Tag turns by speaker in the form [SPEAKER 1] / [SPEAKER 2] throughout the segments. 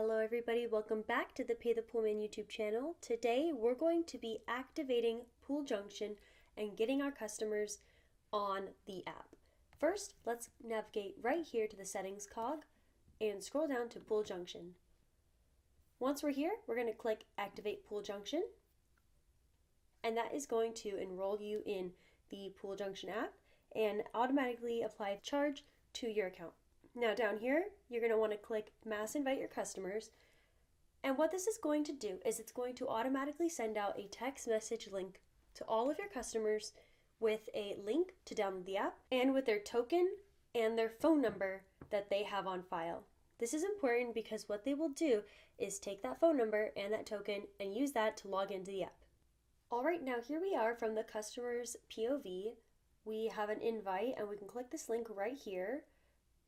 [SPEAKER 1] Hello everybody, welcome back to the Pay the Poolman YouTube channel. Today we're going to be activating Pool Junction and getting our customers on the app. First, let's navigate right here to the settings cog and scroll down to Pool Junction. Once we're here, we're going to click Activate Pool Junction, and that is going to enroll you in the Pool Junction app and automatically apply a charge to your account. Now down here, you're going to want to click Mass Invite Your Customers, and what this is going to do is it's going to automatically send out a text message link to all of your customers with a link to download the app and with their token and their phone number that they have on file. This is important because what they will do is take that phone number and that token and use that to log into the app. Alright, now here we are from the customer's POV. We have an invite and we can click this link right here,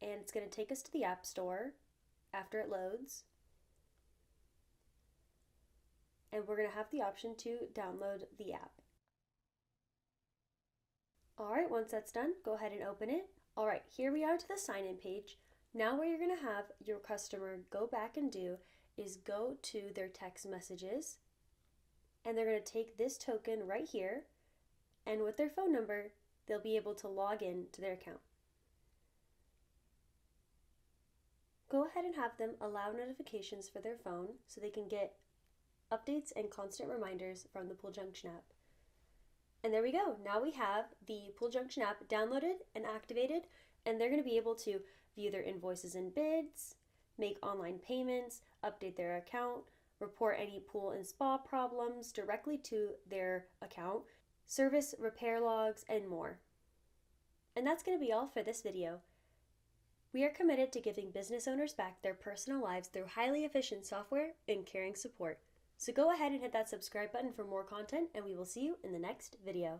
[SPEAKER 1] and it's going to take us to the App Store after it loads. And we're going to have the option to download the app. Alright, once that's done, go ahead and open it. Alright, here we are to the sign-in page. Now what you're going to have your customer go back and do is go to their text messages, and they're going to take this token right here, and with their phone number, they'll be able to log in to their account. Go ahead and have them allow notifications for their phone so they can get updates and constant reminders from the Pool Junction app. And there we go. Now we have the Pool Junction app downloaded and activated, and they're going to be able to view their invoices and bids, make online payments, update their account, report any pool and spa problems directly to their account, service repair logs, and more. And that's going to be all for this video. We are committed to giving business owners back their personal lives through highly efficient software and caring support. So go ahead and hit that subscribe button for more content, and we will see you in the next video.